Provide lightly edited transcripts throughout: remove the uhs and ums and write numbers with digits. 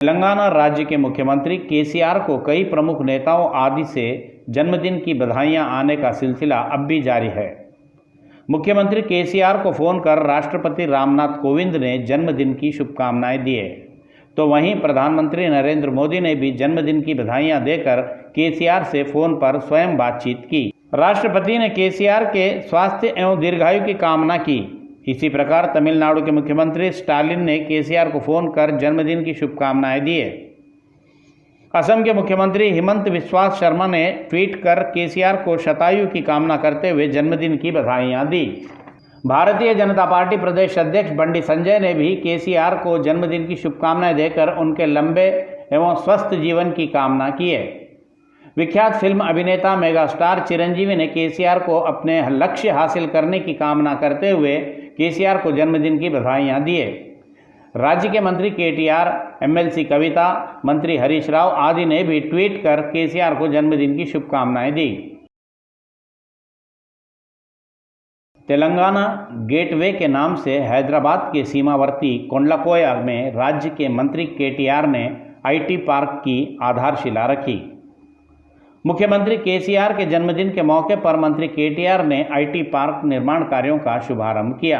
तेलंगाना राज्य के मुख्यमंत्री केसीआर को कई प्रमुख नेताओं आदि से जन्मदिन की बधाइयां आने का सिलसिला अब भी जारी है। मुख्यमंत्री केसीआर को फोन कर राष्ट्रपति रामनाथ कोविंद ने जन्मदिन की शुभकामनाएं दी है, तो वहीं प्रधानमंत्री नरेंद्र मोदी ने भी जन्मदिन की बधाइयां देकर केसीआर से फोन पर स्वयं बातचीत की। राष्ट्रपति ने केसीआर के स्वास्थ्य एवं दीर्घायु की कामना की। इसी प्रकार तमिलनाडु के मुख्यमंत्री स्टालिन ने केसीआर को फोन कर जन्मदिन की शुभकामनाएं दी है। असम के मुख्यमंत्री हिमंत विश्वास शर्मा ने ट्वीट कर केसीआर को शतायु की कामना करते हुए जन्मदिन की बधाइयां दी। भारतीय जनता पार्टी प्रदेश अध्यक्ष बंडी संजय ने भी केसीआर को जन्मदिन की शुभकामनाएं देकर उनके लंबे एवं स्वस्थ जीवन की कामना की है। विख्यात फिल्म अभिनेता मेगास्टार चिरंजीवी ने केसीआर को अपने लक्ष्य हासिल करने की कामना करते हुए केसीआर को जन्मदिन की बधाइयां दी है। राज्य के मंत्री केटीआर, एमएलसी कविता, मंत्री हरीश राव आदि ने भी ट्वीट कर केसीआर को जन्मदिन की शुभकामनाएं दी। तेलंगाना गेटवे के नाम से हैदराबाद के सीमावर्ती कोंडलकोया में राज्य के मंत्री केटीआर ने आईटी पार्क की आधारशिला रखी। मुख्यमंत्री केसीआर के जन्मदिन के मौके पर मंत्री केटीआर ने आईटी पार्क निर्माण कार्यों का शुभारंभ किया।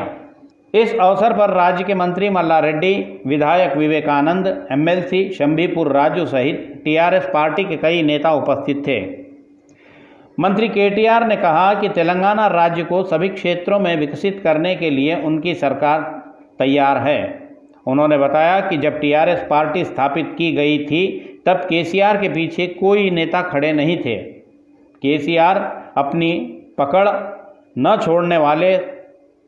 इस अवसर पर राज्य के मंत्री मल्ला रेड्डी, विधायक विवेकानंद, एमएलसी शंभीपुर राजू सहित टीआरएस पार्टी के कई नेता उपस्थित थे। मंत्री केटीआर ने कहा कि तेलंगाना राज्य को सभी क्षेत्रों में विकसित करने के लिए उनकी सरकार तैयार है। उन्होंने बताया कि जब टीआरएस पार्टी स्थापित की गई थी तब केसीआर के पीछे कोई नेता खड़े नहीं थे। केसीआर अपनी पकड़ न छोड़ने वाले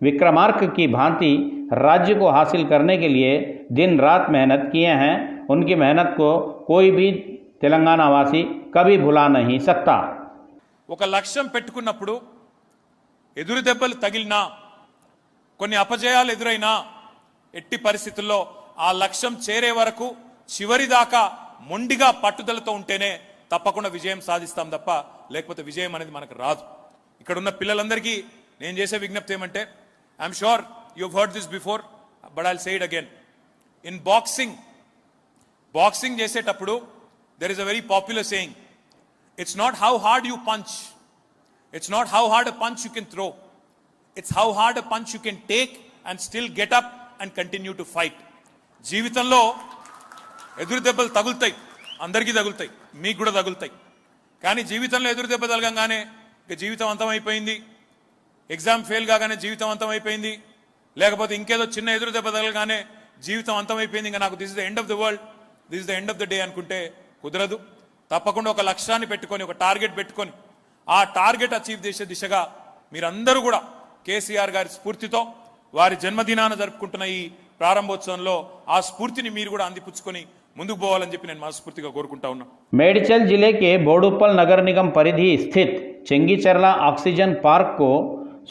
विक्रमार्क की भांति राज्य को हासिल करने के लिए दिन रात मेहनत किए हैं। उनकी मेहनत को कोई भी तेलंगाना वासी कभी भुला नहीं सकता। ఒక లక్ష్యం పెట్టుకున్నప్పుడు ఎదురు దెబ్బలు తగిలినా కొన్ని అపజయాలు ఎదురైనా ఎట్టి పరిస్థితుల్లో ఆ లక్ష్యం చేరే వరకు చివరి దాకా మొండిగా పట్టుదలతో ఉంటేనే తప్పకుండా విజయం సాధిస్తాం తప్ప లేకపోతే విజయం అనేది మనకు రాదు। ఇక్కడ ఉన్న పిల్లలందరికీ నేను చేసే విజ్ఞప్తి ఏమంటే I'm sure you have heard this before but I'll say it again. In boxing చేసేటప్పుడు there is a very popular saying, it's not how hard you punch, it's not how hard a punch you can throw, it's how hard a punch you can take and still get up and continue to fight. జీవితంలో ఎదురు దెబ్బలు తగులుతాయి, అందరికీ తగులుతాయి, మీకు కూడా తగులుతాయి। కానీ జీవితంలో ఎదురు దెబ్బ తగలంగానే ఇక జీవితం అంతమైపోయింది, ఎగ్జామ్ ఫెయిల్ కాగానే జీవితం అంతమైపోయింది, లేకపోతే ఇంకేదో చిన్న ఎదురు దెబ్బ తగలగానే జీవితం అంతమైపోయింది, ఇంకా నాకు this is the end of the world, this is the end of the day అనుకుంటే కుదరదు। తప్పకుండా ఒక లక్ష్యాన్ని పెట్టుకొని ఒక టార్గెట్ పెట్టుకొని ఆ టార్గెట్ అచీవ్ చేసే దిశగా మీరందరూ కూడా కేసీఆర్ గారి స్ఫూర్తితో వారి జన్మదినాన్ని జరుపుకుంటున్న ఈ ప్రారంభోత్సవంలో ఆ స్ఫూర్తిని మీరు కూడా అందిపుచ్చుకొని ముందుకు పోవాలని చెప్పి నేను మనస్ఫూర్తిగా కోరుకుంటా ఉన్నా। मेडचल जिले के बोडुप्पल नगर निगम परिधि स्थित चेंगीचर्ला ऑक्सीजन पार्क को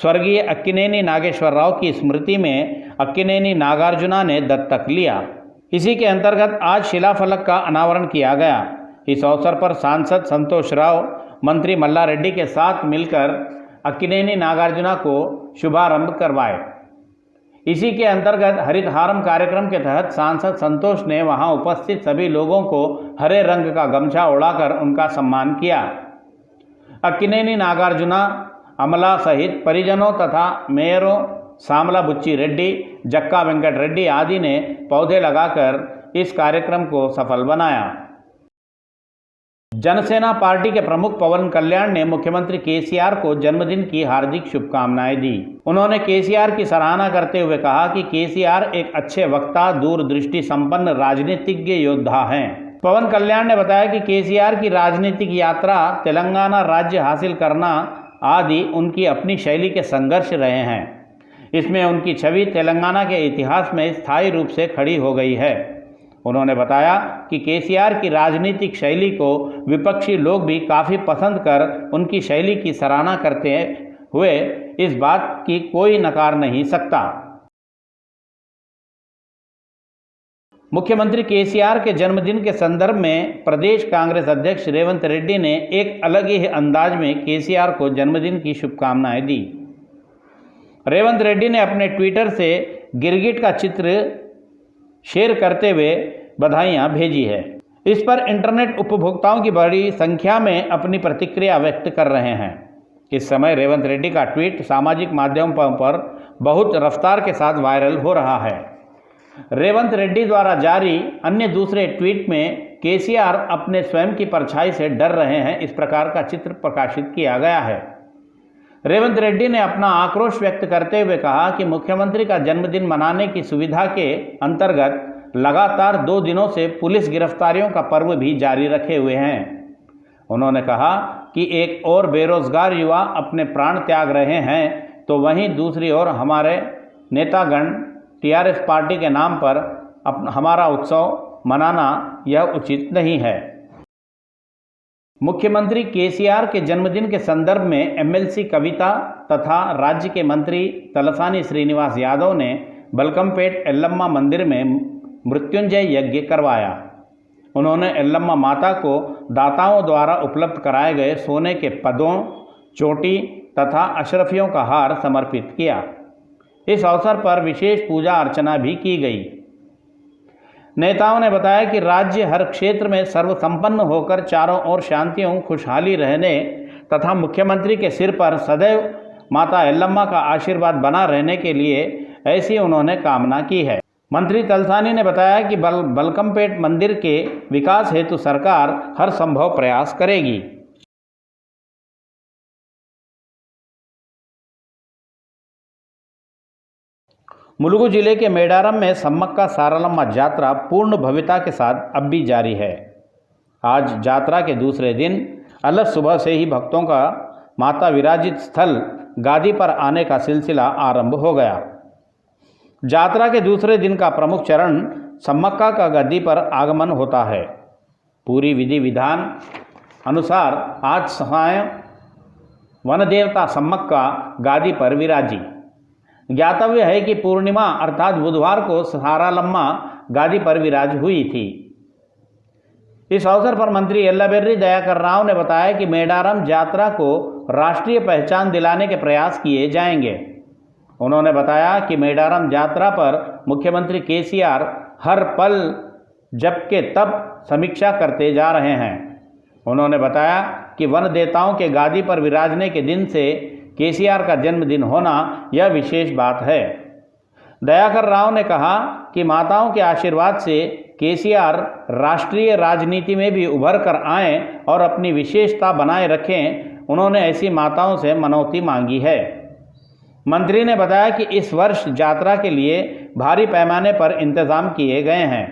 स्वर्गीय अक्किनेनी नागेश्वर राव की स्मृति में अक्किनेनी नागार्जुना ने दत्तक लिया। इसी के अंतर्गत आज शिलाफलक का अनावरण किया गया। इस अवसर पर सांसद संतोष राव, मंत्री मल्ला रेड्डी के साथ मिलकर अक्किनेनी नागार्जुना को शुभारंभ करवाए। इसी के अंतर्गत हरितहारम कार्यक्रम के तहत सांसद संतोष ने वहां उपस्थित सभी लोगों को हरे रंग का गमछा उड़ाकर उनका सम्मान किया। अक्किनेनी नागार्जुना, अमला सहित परिजनों तथा मेयरों सामला बुच्ची रेड्डी, जक्का वेंकट रेड्डी आदि ने पौधे लगाकर इस कार्यक्रम को सफल बनाया। जनसेना पार्टी के प्रमुख पवन कल्याण ने मुख्यमंत्री केसीआर को जन्मदिन की हार्दिक शुभकामनाएं दी। उन्होंने केसीआर की सराहना करते हुए कहा कि केसीआर एक अच्छे वक्ता, दूरदृष्टि संपन्न राजनीतिज्ञ योद्धा हैं। पवन कल्याण ने बताया कि केसीआर की राजनीतिक यात्रा, तेलंगाना राज्य हासिल करना आदि उनकी अपनी शैली के संघर्ष रहे हैं। इसमें उनकी छवि तेलंगाना के इतिहास में स्थायी रूप से खड़ी हो गई है। उन्होंने बताया कि केसीआर की राजनीतिक शैली को विपक्षी लोग भी काफ़ी पसंद कर उनकी शैली की सराहना करते हुए इस बात की कोई नकार नहीं सकता। मुख्यमंत्री केसीआर के जन्मदिन के संदर्भ में प्रदेश कांग्रेस अध्यक्ष रेवंत रेड्डी ने एक अलग ही अंदाज में केसीआर को जन्मदिन की शुभकामनाएं दी। रेवंत रेड्डी ने अपने ट्विटर से गिरगिट का चित्र शेयर करते हुए बधाइयां भेजी है। इस पर इंटरनेट उपभोक्ताओं की बड़ी संख्या में अपनी प्रतिक्रिया व्यक्त कर रहे हैं। इस समय रेवंत रेड्डी का ट्वीट सामाजिक माध्यमों पर बहुत रफ्तार के साथ वायरल हो रहा है। रेवंत रेड्डी द्वारा जारी अन्य दूसरे ट्वीट में केसीआर अपने स्वयं की परछाई से डर रहे हैं, इस प्रकार का चित्र प्रकाशित किया गया है। रेवंत रेड्डी ने अपना आक्रोश व्यक्त करते हुए कहा कि मुख्यमंत्री का जन्मदिन मनाने की सुविधा के अंतर्गत लगातार 2 दिनों से पुलिस गिरफ्तारियों का पर्व भी जारी रखे हुए हैं। उन्होंने कहा कि एक और बेरोजगार युवा अपने प्राण त्याग रहे हैं, तो वहीं दूसरी ओर हमारे नेतागण टीआरएस पार्टी के नाम पर हमारा उत्सव मनाना यह उचित नहीं है। मुख्यमंत्री केसीआर के जन्मदिन के संदर्भ में एमएलसी कविता तथा राज्य के मंत्री तलसानी श्रीनिवास यादव ने बलकमपेट एल्लम्मा मंदिर में मृत्युंजय यज्ञ करवाया। उन्होंने एल्लम्मा माता को दाताओं द्वारा उपलब्ध कराए गए सोने के पदों, चोटी तथा अशरफियों का हार समर्पित किया। इस अवसर पर विशेष पूजा अर्चना भी की गई। नेताओं ने बताया कि राज्य हर क्षेत्र में सर्वसंपन्न होकर चारों ओर शांति एवं खुशहाली रहने तथा मुख्यमंत्री के सिर पर सदैव माता एल्लम्मा का आशीर्वाद बना रहने के लिए ऐसी उन्होंने कामना की है। मंत्री तलसानी ने बताया कि बलकमपेट मंदिर के विकास हेतु सरकार हर संभव प्रयास करेगी। मुलुगु जिले के मेडारम में सम्मक्का सारलम्मा यात्रा पूर्ण भव्यता के साथ अब भी जारी है। आज यात्रा के दूसरे दिन अलग सुबह से ही भक्तों का माता विराजित स्थल गादी पर आने का सिलसिला आरंभ हो गया। यात्रा के दूसरे दिन का प्रमुख चरण सम्मक्का का गद्दी पर आगमन होता है। पूरी विधि विधान अनुसार आज सायं वन देवता सम्मक्का गादी पर विराजी। ज्ञातव्य है कि पूर्णिमा अर्थात बुधवार को सारालम्मा गादी पर विराज हुई थी। इस अवसर पर मंत्री येल्लाबेर्री दयाकर राव ने बताया कि मेडारम यात्रा को राष्ट्रीय पहचान दिलाने के प्रयास किए जाएंगे। उन्होंने बताया कि मेडारम यात्रा पर मुख्यमंत्री केसीआर हर पल जब के तब समीक्षा करते जा रहे हैं। उन्होंने बताया कि वन देवताओं के गादी पर विराजने के दिन से केसीआर का जन्मदिन होना यह विशेष बात है। दयाकर राव ने कहा कि माताओं के आशीर्वाद से केसीआर राष्ट्रीय राजनीति में भी उभर कर आएं और अपनी विशेषता बनाए रखें। उन्होंने ऐसी माताओं से मनौती मांगी है। मंत्री ने बताया कि इस वर्ष यात्रा के लिए भारी पैमाने पर इंतजाम किए गए हैं।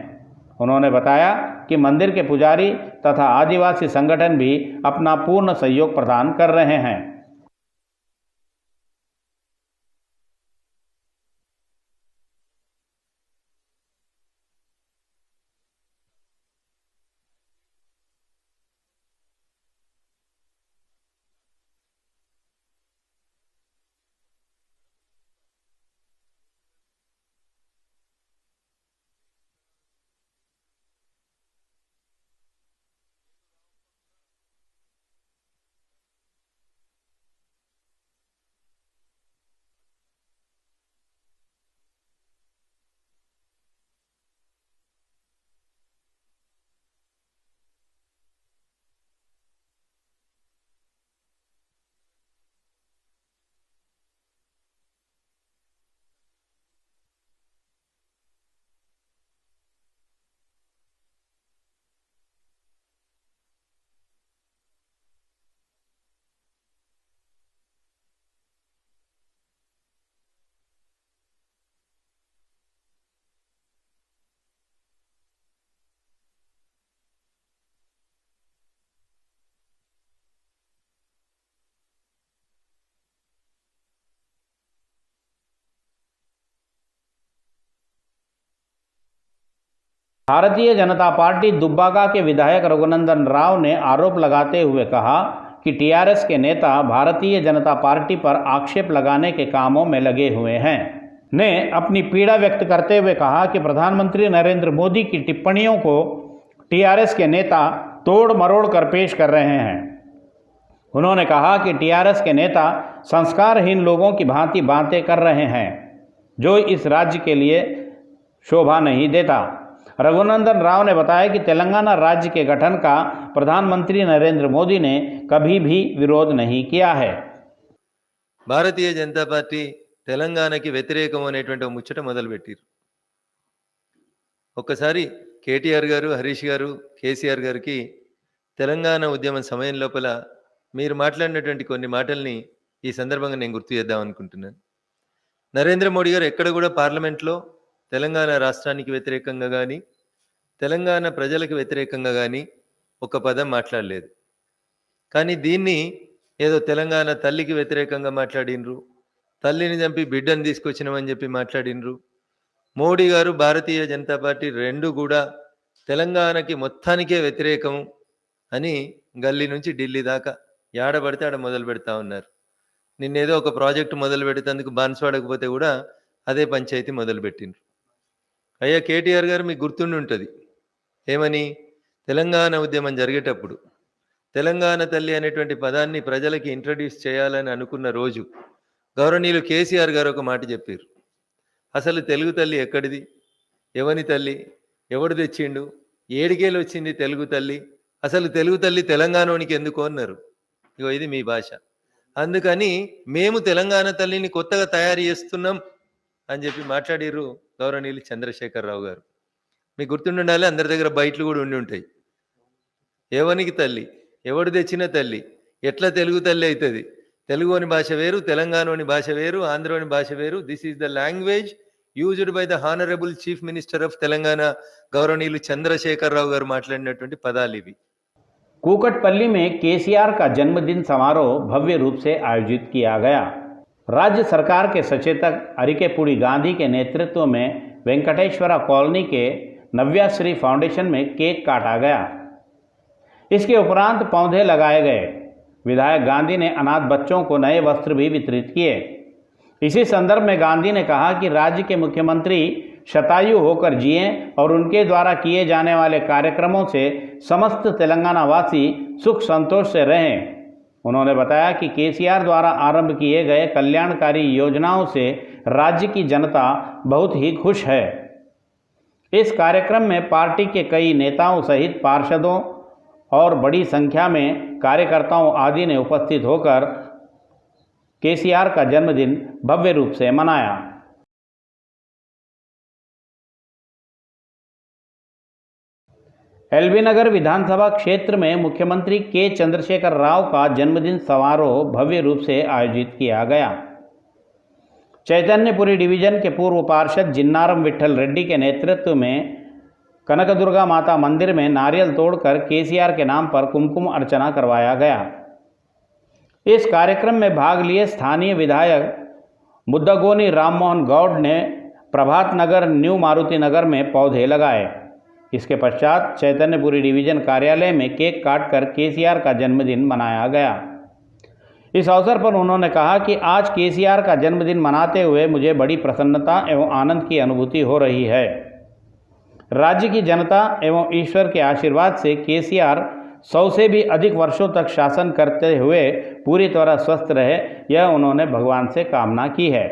उन्होंने बताया कि मंदिर के पुजारी तथा आदिवासी संगठन भी अपना पूर्ण सहयोग प्रदान कर रहे हैं। भारतीय जनता पार्टी दुब्बागा के विधायक रघुनंदन राव ने आरोप लगाते हुए कहा कि टीआरएस के नेता भारतीय जनता पार्टी पर आक्षेप लगाने के कामों में लगे हुए हैं। ने अपनी पीड़ा व्यक्त करते हुए कहा कि प्रधानमंत्री नरेंद्र मोदी की टिप्पणियों को टीआरएस के नेता तोड़ मरोड़ कर पेश कर रहे हैं। उन्होंने कहा कि टीआरएस के नेता संस्कारहीन लोगों की भांति बातें कर रहे हैं, जो इस राज्य के लिए शोभा नहीं देता। रघुनंदन राव ने बताया कि तेलंगाना राज्य के गठन का प्रधानमंत्री नरेंद्र मोदी ने कभी भी विरोध नहीं किया है। భారతీయ జనతా పార్టీ తెలంగాణకి వ్యతిరేకం అనేటువంటి ఒక ముచ్చట మొదలుపెట్టారు. ఒక్కసారి కేటీఆర్ గారు, హరీష్ గారు, కేసీఆర్ గారికి తెలంగాణ ఉద్యమం సమయం లోపల మీరు మాట్లాడినటువంటి కొన్ని మాటల్ని ఈ సందర్భంగా నేను గుర్తు చేద్దాం అనుకుంటున్నాను. నరేంద్ర మోడీ గారు ఎక్కడ కూడా పార్లమెంట్లో తెలంగాణ రాష్ట్రానికి వ్యతిరేకంగా కానీ తెలంగాణ ప్రజలకు వ్యతిరేకంగా కానీ ఒక పదం మాట్లాడలేదు. కానీ దీన్ని ఏదో తెలంగాణ తల్లికి వ్యతిరేకంగా మాట్లాడినరు, తల్లిని చంపి బిడ్డను తీసుకొచ్చినామని చెప్పి మాట్లాడినరు. మోడీ గారు, భారతీయ జనతా పార్టీ రెండు కూడా తెలంగాణకి మొత్తానికే వ్యతిరేకం అని గల్లీ నుంచి ఢిల్లీ దాకా ఏడబడితే ఆడ మొదలు పెడతా ఉన్నారు. నిన్నేదో ఒక ప్రాజెక్టు మొదలు పెడేందుకు బాన్స్వాడకపోతే కూడా అదే పంచాయతీ మొదలుపెట్టిండ్రు. అయ్యా కేటీఆర్ గారు మీకు గుర్తుండి ఉంటుంది, ఏమని తెలంగాణ ఉద్యమం జరిగేటప్పుడు తెలంగాణ తల్లి అనేటువంటి పదాన్ని ప్రజలకి ఇంట్రడ్యూస్ చేయాలని అనుకున్న రోజు గౌరవనీయులు కేసీఆర్ గారు ఒక మాట చెప్పారు. అసలు తెలుగు తల్లి ఎక్కడిది, ఎవని తల్లి, ఎవడు తెచ్చిండు, ఏడికేలు వచ్చింది తెలుగు తల్లి, అసలు తెలుగు తల్లి తెలంగాణలోనికి ఎందుకు అన్నారు. ఇగో ఇది మీ భాష, అందుకని మేము తెలంగాణ తల్లిని కొత్తగా తయారు చేస్తున్నాం అని చెప్పి మాట్లాడిర్రు గౌరవనీయులు చంద్రశేఖరరావు గారు. మీకు గుర్తుండాలి, అందరి దగ్గర బయటలు కూడా ఉండి ఉంటాయి. ఎవనికి తల్లి, ఎవడు తెచ్చిన తల్లి, ఎట్లా తెలుగు తల్లి అవుతుంది, తెలుగుని భాష వేరు, తెలంగాణలోని భాష వేరు, ఆంధ్రలోని భాష వేరు. This is the language used by the honourable chief minister of Telangana గౌరవనీయులు చంద్రశేఖరరావు గారు మాట్లాడినటువంటి పదాలు ఇవి. कुकटपल्ली में केसीआर का जन्मदिन समारोह भव्य रूप से आयोजित किया गया। राज्य सरकार के सचेतक अरिकेपुड़ी गांधी के नेतृत्व में वेंकटेश्वरा कॉलोनी के नव्याश्री फाउंडेशन में केक काटा गया। इसके उपरांत पौधे लगाए गए। विधायक गांधी ने अनाथ बच्चों को नए वस्त्र भी वितरित किए। इसी संदर्भ में गांधी ने कहा कि राज्य के मुख्यमंत्री शतायु होकर जिएं और उनके द्वारा किए जाने वाले कार्यक्रमों से समस्त तेलंगाना वासी सुख संतोष से रहें। उन्होंने बताया कि केसीआर द्वारा आरंभ किए गए कल्याणकारी योजनाओं से राज्य की जनता बहुत ही खुश है। इस कार्यक्रम में पार्टी के कई नेताओं सहित पार्षदों और बड़ी संख्या में कार्यकर्ताओं आदि ने उपस्थित होकर केसीआर का जन्मदिन भव्य रूप से मनाया। एलबी नगर विधानसभा क्षेत्र में मुख्यमंत्री के चंद्रशेखर राव का जन्मदिन समारोह भव्य रूप से आयोजित किया गया। चैतन्यपुरी डिवीजन के पूर्व पार्षद जिन्नारम विठल रेड्डी के नेतृत्व में कनकदुर्गा माता मंदिर में नारियल तोड़कर केसीआर के नाम पर कुमकुम अर्चना करवाया गया। इस कार्यक्रम में भाग लिए स्थानीय विधायक मुद्दागोनी राममोहन गौड़ ने प्रभात नगर न्यू मारुति नगर में पौधे लगाए। इसके पश्चात चैतन्यपुरी डिवीजन कार्यालय में केक काटकर केसीआर का जन्मदिन मनाया गया। इस अवसर पर उन्होंने कहा कि आज केसीआर का जन्मदिन मनाते हुए मुझे बड़ी प्रसन्नता एवं आनंद की अनुभूति हो रही है। राज्य की जनता एवं ईश्वर के आशीर्वाद से केसीआर 100 से भी अधिक वर्षों तक शासन करते हुए पूरी तरह स्वस्थ रहे, यह उन्होंने भगवान से कामना की है।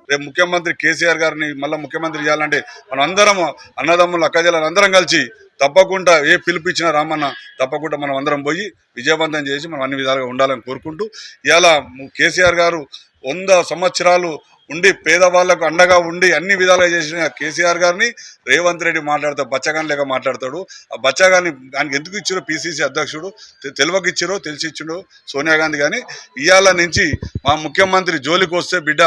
రేపు ముఖ్యమంత్రి కేసీఆర్ గారిని మళ్ళీ ముఖ్యమంత్రి చేయాలంటే మనం అందరం అన్నదమ్ములు అక్కజల్లాలు అందరం కలిసి తప్పకుండా ఏ పిలుపు ఇచ్చినా రామన్న తప్పకుండా మనం అందరం పోయి విజయవంతం చేసి మనం అన్ని విధాలుగా ఉండాలని కోరుకుంటూ ఇలా కేసీఆర్ గారు 100 సంవత్సరాలు ఉండి పేదవాళ్లకు అండగా ఉండి అన్ని విధాలుగా చేసిన కేసీఆర్ గారిని రేవంత్ రెడ్డి మాట్లాడతాడు, బచ్చగాని లేక మాట్లాడతాడు. ఆ బచ్చగాని దానికి ఎందుకు ఇచ్చారో పిసిసి అధ్యక్షుడు తెలివకి ఇచ్చారో తెలిసి ఇచ్చిండో సోనియా గాంధీ. కానీ ఇవాళ నుంచి మా ముఖ్యమంత్రి జోలికి వస్తే బిడ్డ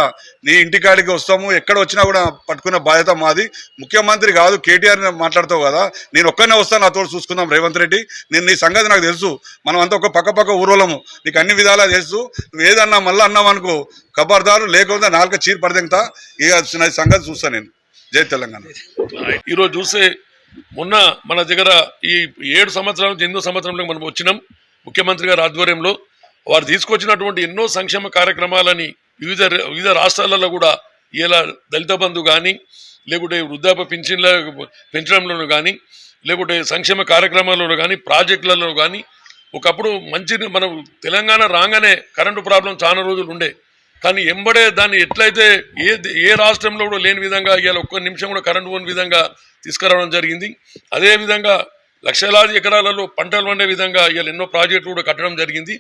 నీ ఇంటికాడికి వస్తాము, ఎక్కడ వచ్చినా కూడా పట్టుకునే బాధ్యత మాది. ముఖ్యమంత్రి కాదు కేటీఆర్ మాట్లాడతావు కదా, నేను ఒక్కనే వస్తాను, నాతో చూసుకుందాం రేవంత్ రెడ్డి, నేను నీ సంగతి నాకు తెలుసు, మనం అంతా ఒక పక్క ఊరోళ్ళము, నీకు అన్ని విధాలా తెలుసు, నువ్వు ఏదన్నా మళ్ళీ అన్నావు అనుకో ఖబర్దారు, లేకపోతే 4 చీర పడదెంగతా, ఇక సంగతి చూస్తాను నేను. జై తెలంగాణ. ఈరోజు చూస్తే మొన్న మన దగ్గర ఈ 7 సంవత్సరాల నుంచి 8వ సంవత్సరంలో మనం వచ్చినాం. ముఖ్యమంత్రి గారి ఆధ్వర్యంలో వారు తీసుకొచ్చినటువంటి ఎన్నో సంక్షేమ కార్యక్రమాలని వివిధ రాష్ట్రాలలో కూడా ఇలా దళిత బంధు కానీ, లేకుంటే వృద్ధాప్య పెంచడంలో కానీ, లేకుంటే సంక్షేమ కార్యక్రమాలలో కానీ, ప్రాజెక్టులలో కానీ, ఒకప్పుడు మంచి మనం తెలంగాణ రాగానే కరెంటు ప్రాబ్లం చాలా రోజులు ఉండే, కానీ ఎంబడే దాన్ని ఎట్లయితే ఏ రాష్ట్రంలో కూడా లేని విధంగా ఇవాళ ఒక్క నిమిషం కూడా కరెంటు పోని విధంగా తీసుకురావడం జరిగింది. అదేవిధంగా లక్షలాది ఎకరాలలో పంటలు పండే విధంగా ఇవాళ ఎన్నో ప్రాజెక్టులు కూడా కట్టడం జరిగింది.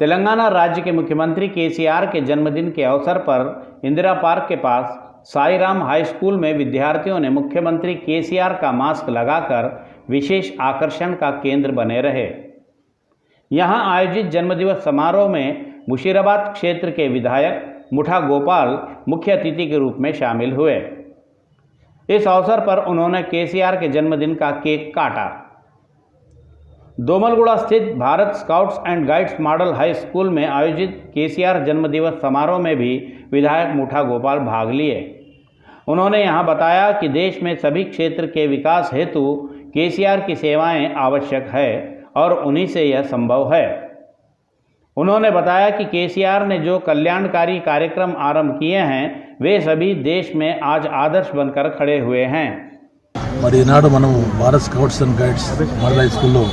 तेलंगाना राज्य के मुख्यमंत्री केसीआर के जन्मदिन के अवसर पर इंदिरा पार्क के पास साईराम हाई स्कूल में विद्यार्थियों ने मुख्यमंत्री केसीआर का मास्क लगाकर विशेष आकर्षण का केंद्र बने रहे। यहां आयोजित जन्मदिवस समारोह में मुशीराबाद क्षेत्र के विधायक मुठा गोपाल मुख्य अतिथि के रूप में शामिल हुए। इस अवसर पर उन्होंने केसीआर के जन्मदिन का केक काटा। दोमलगुड़ा स्थित Bharat scouts and guides model high school में आयोजित केसीआर जन्मदिवस समारोह में भी विधायक मुठा गोपाल भाग लिए। उन्होंने यहां बताया कि देश में सभी क्षेत्र के विकास हेतु केसीआर की सेवाएं आवश्यक है और उन्हीं से यह संभव है। उन्होंने बताया कि केसीआर ने जो कल्याणकारी कार्यक्रम आरंभ किए हैं वे सभी देश में आज आदर्श बनकर खड़े हुए हैं। మరి ఈనాడు మనం Bharat scouts and guides model high స్కూల్లో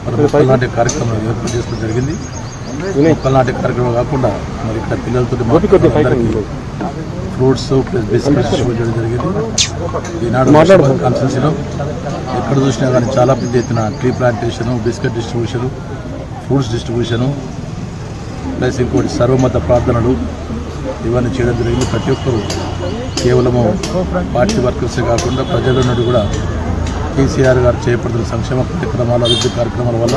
మరి మొక్కలు నాటే కార్యక్రమం ఏర్పాటు చేసుకోవడం జరిగింది. మొక్కలు నాటే కార్యక్రమం కాకుండా మరి ఇక్కడ పిల్లలతో అందరికీ ఫ్రూట్స్ ప్లస్ బిస్కెట్స్ డిస్ట్రిబ్యూట్ చేయడం జరిగింది. ఈనాడు కాన్స్టిట్యూన్సీలో ఎక్కడ చూసినా కానీ చాలా పెద్ద ఎత్తున tree plantation, biscuit distribution, fruits distribution plus ఇంకోటి సర్వమత ప్రార్థనలు ఇవన్నీ చేయడం జరిగింది. ప్రతి ఒక్కరూ కేవలము పార్టీ వర్కర్సే కాకుండా ప్రజల నుండి కూడా కేసీఆర్ గారు చేపడుతున్న సంక్షేమ కార్యక్రమాలు, అభివృద్ధి కార్యక్రమాల వల్ల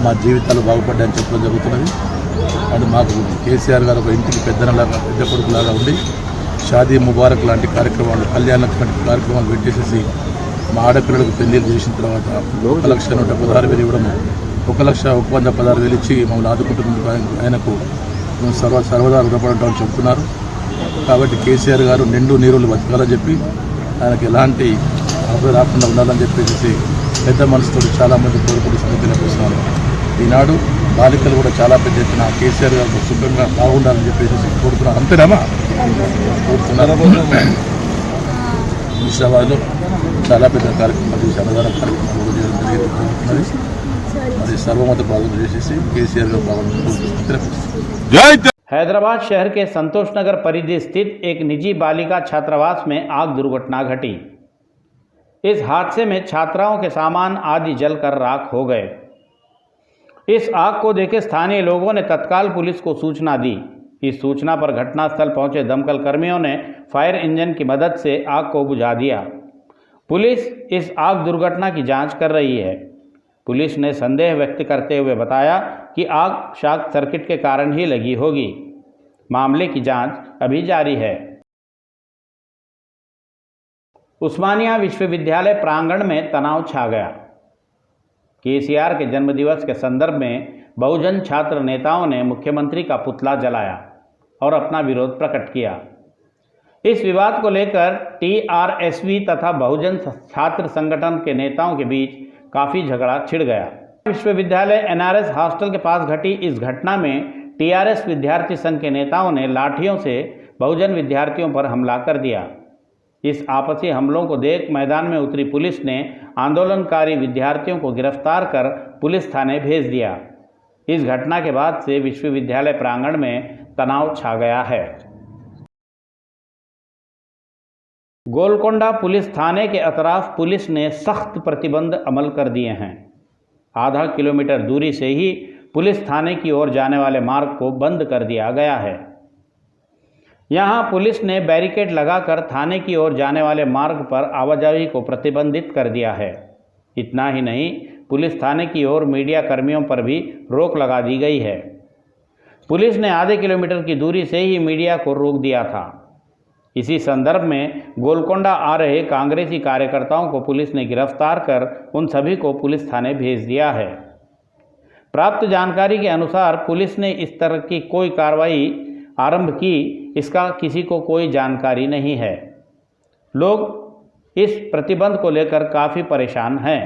మా జీవితాలు బాగుపడ్డాయని చెప్పడం జరుగుతున్నది. అండ్ మాకు కేసీఆర్ గారు ఒక ఇంటికి పెద్ద కొడుకులాగా ఉండి షాదీ ముబారక్ లాంటి కార్యక్రమాలు, కళ్యాణ లాంటి కార్యక్రమాలు పెట్టేసేసి మా ఆడపిల్లలకు పెళ్లిళ్ళు చేసిన తర్వాత 1,116,000 ఇవ్వడము, 1,116,000 ఇచ్చి మమ్మల్ని ఆదుకుంటున్నందుకు ఆయనకు సర్వదా రుణపడటం చెబుతున్నారు. కాబట్టి కేసీఆర్ గారు నిండు నీరులు బతకాలని చెప్పి ఆయనకి ఎలాంటి ఆపద రాకుండా ఉండాలని చెప్పేసి పెద్ద మనసుతో చాలామంది కోరుకుంటూ సమస్యలకు వస్తున్నారు. ఈనాడు బాలికలు కూడా చాలా పెద్ద ఎత్తున కేసీఆర్ గారు సుఖంగా బాగుండాలని చెప్పేసి కోరుతున్నారు. అంతేనామా కోరుతున్నారు. ముషిరాబాద్లో చాలా పెద్ద కార్యక్రమాలు చేసి అన్నదాన కార్యక్రమాలు కూడా చేయడం జరుగుతున్నది. మరి సర్వమత ప్రార్థన చేసేసి కేసీఆర్ గారు బాగుంటుంది. हैदराबाद शहर के संतोष नगर परिधि स्थित एक निजी बालिका छात्रावास में आग दुर्घटना घटी। इस हादसे में छात्राओं के सामान आदि जलकर राख हो गए। इस आग को देखे स्थानीय लोगों ने तत्काल पुलिस को सूचना दी। इस सूचना पर घटनास्थल पहुंचे दमकल कर्मियों ने फायर इंजन की मदद से आग को बुझा दिया। पुलिस इस आग दुर्घटना की जांच कर रही है। पुलिस ने संदेह व्यक्त करते हुए बताया कि आग शॉर्ट सर्किट के कारण ही लगी होगी। मामले की जांच अभी जारी है। उस्मानिया विश्वविद्यालय प्रांगण में तनाव छा गया। केसीआर के जन्मदिवस के संदर्भ में बहुजन छात्र नेताओं ने मुख्यमंत्री का पुतला जलाया और अपना विरोध प्रकट किया। इस विवाद को लेकर टीआरएसवी तथा बहुजन छात्र संगठन के नेताओं के बीच काफ़ी झगड़ा छिड़ गया। विश्वविद्यालय एनआरएस हॉस्टल के पास घटी इस घटना में टीआरएस विद्यार्थी संघ के नेताओं ने लाठियों से बहुजन विद्यार्थियों पर हमला कर दिया। इस आपसी हमलों को देख मैदान में उतरी पुलिस ने आंदोलनकारी विद्यार्थियों को गिरफ्तार कर पुलिस थाने भेज दिया। इस घटना के बाद से विश्वविद्यालय प्रांगण में तनाव छा गया है। गोलकोंडा पुलिस थाने के अतराफ पुलिस ने सख्त प्रतिबंध अमल कर दिए हैं। आधा किलोमीटर दूरी से ही पुलिस थाने की ओर जाने वाले मार्ग को बंद कर दिया गया है। यहां पुलिस ने बैरिकेड लगाकर थाने की ओर जाने वाले मार्ग पर आवाजाही को प्रतिबंधित कर दिया है। इतना ही नहीं, पुलिस थाने की ओर मीडिया कर्मियों पर भी रोक लगा दी गई है। पुलिस ने आधे किलोमीटर की दूरी से ही मीडिया को रोक दिया था। इसी संदर्भ में गोलकोंडा आ रहे कांग्रेसी कार्यकर्ताओं को पुलिस ने गिरफ्तार कर उन सभी को पुलिस थाने भेज दिया है। प्राप्त जानकारी के अनुसार पुलिस ने इस तरह की कोई कार्रवाई आरंभ की, इसका किसी को कोई जानकारी नहीं है। लोग इस प्रतिबंध को लेकर काफ़ी परेशान हैं।